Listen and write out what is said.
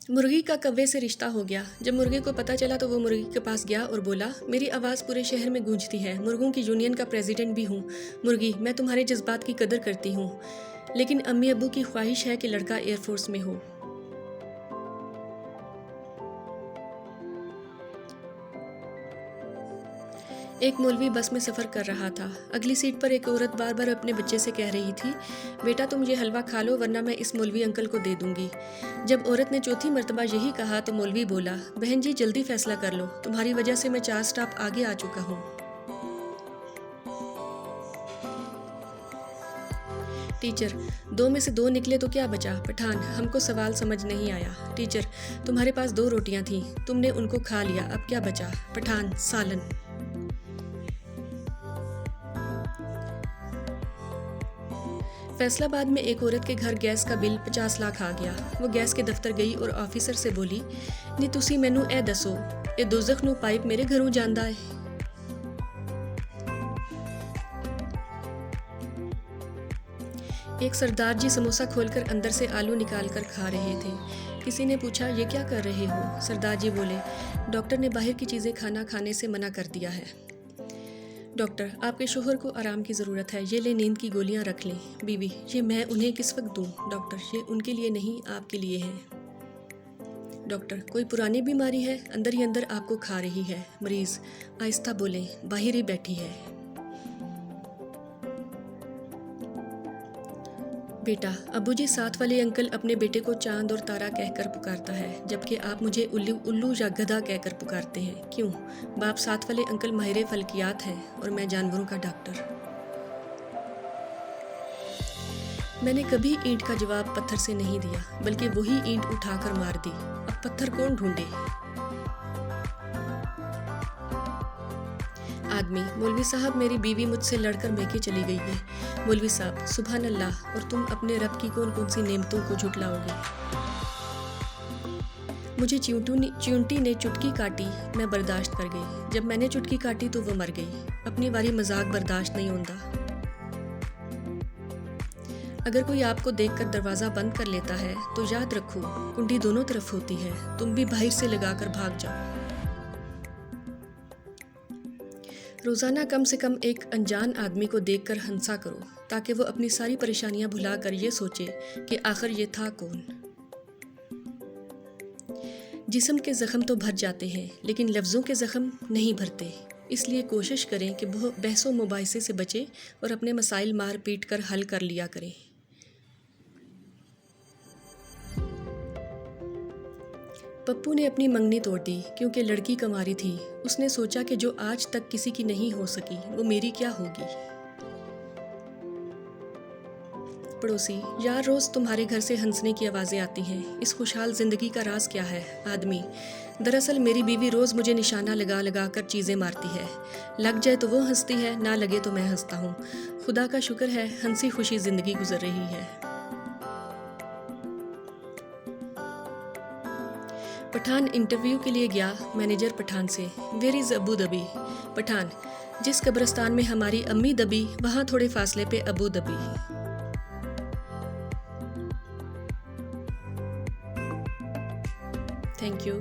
मुर्गी का कौवे से रिश्ता हो गया। जब मुर्गे को पता चला तो वो मुर्गी के पास गया और बोला, मेरी आवाज़ पूरे शहर में गूंजती है, मुर्गों की यूनियन का प्रेसिडेंट भी हूँ। मुर्गी, मैं तुम्हारे जज्बात की कदर करती हूँ, लेकिन अम्मी अब्बू की ख्वाहिश है कि लड़का एयरफोर्स में हो। एक मौलवी बस में सफ़र कर रहा था। अगली सीट पर एक औरत बार बार अपने बच्चे से कह रही थी, बेटा तुम ये हलवा खा लो वरना मैं इस मौलवी अंकल को दे दूंगी। जब औरत ने चौथी मर्तबा यही कहा तो मौलवी बोला, बहन जी जल्दी फैसला कर लो, तुम्हारी वजह से मैं 4 स्टॉप आगे आ चुका हूँ। टीचर, 2 में से 2 निकले तो क्या बचा? पठान, हमको सवाल समझ नहीं आया। टीचर, तुम्हारे पास 2 रोटियां थीं, तुमने उनको खा लिया, अब क्या बचा? पठान, सालन। फैसलाबाद में एक औरत के घर गैस का बिल 50 लाख आ गया। वो गैस के दफ्तर गई और ऑफिसर से बोली, नी तुसी मैनू ए दसो, ये दोज़ख नू पाइप मेरे घरों जांदा है। एक सरदार जी समोसा खोलकर अंदर से आलू निकाल कर खा रहे थे। किसी ने पूछा, ये क्या कर रहे हो? सरदार जी बोले, डॉक्टर ने बाहर की चीज़ें खाने से मना कर दिया है। डॉक्टर, आपके शोहर को आराम की ज़रूरत है, ये ले नींद की गोलियां रख लें। बीवी, ये मैं उन्हें किस वक्त दूं? डॉक्टर, ये उनके लिए नहीं आपके लिए है। डॉक्टर, कोई पुरानी बीमारी है? अंदर ही अंदर आपको खा रही है। मरीज, आहिस्ता बोलें, बाहर ही बैठी है। बेटा, अबूजी साथ वाले अंकल अपने बेटे को चांद और तारा कहकर पुकारता है, जबकि आप मुझे उल्लू उल्लू या गधा कहकर पुकारते हैं। क्यों? बाप साथ वाले अंकल माहिर फल्कियात हैं और मैं जानवरों का डॉक्टर। मैंने कभी ईंट का जवाब पत्थर से नहीं दिया, बल्कि वही ईंट उठाकर मार दी। अब पत्थर कौन ढूंढे? आदमी, मौलवी साहब मेरी बीवी मुझसे लड़कर मैके चली गई है। मौलवी साहब, सुभान अल्लाह, और तुम अपने रब की कौन कौन सी नेमतों को झुटलाओगे? मुझे चिंटी ने चुटकी काटी, मैं बर्दाश्त कर गई। जब मैंने चुटकी काटी तो वो मर गई। अपनी वारी मजाक बर्दाश्त नहीं होता। अगर कोई आपको देखकर दरवाज़ा बंद कर लेता है तो याद रखो, कुंडी दोनों तरफ होती है, तुम भी बाहर से लगाकर भाग जाओ। रोज़ाना कम से कम एक अनजान आदमी को देखकर हंसा करो, ताकि वो अपनी सारी परेशानियां भुलाकर ये सोचे कि आखिर ये था कौन। जिस्म के ज़ख्म तो भर जाते हैं, लेकिन लफ्ज़ों के ज़ख्म नहीं भरते। इसलिए कोशिश करें कि बहसों मुबाहिसे से बचें और अपने मसाइल मार पीट कर हल कर लिया करें। पप्पू ने अपनी मंगनी तोड़ दी क्योंकि लड़की कंवारी थी। उसने सोचा कि जो आज तक किसी की नहीं हो सकी वो मेरी क्या होगी। पड़ोसी, यार रोज़ तुम्हारे घर से हंसने की आवाज़ें आती हैं, इस खुशहाल ज़िंदगी का राज क्या है? आदमी, दरअसल मेरी बीवी रोज़ मुझे निशाना लगा लगा कर चीज़ें मारती है। लग जाए तो वो हंसती है, ना लगे तो मैं हंसता हूँ। खुदा का शुक्र है, हंसी खुशी ज़िंदगी गुजर रही है। पठान इंटरव्यू के लिए गया मैनेजर पठान से, where is Abu Dhabi? Pathan, जिस कब्रिस्तान में हमारी अम्मी दबी वहाँ थोड़े फासले पे अबू धाबी। Thank you.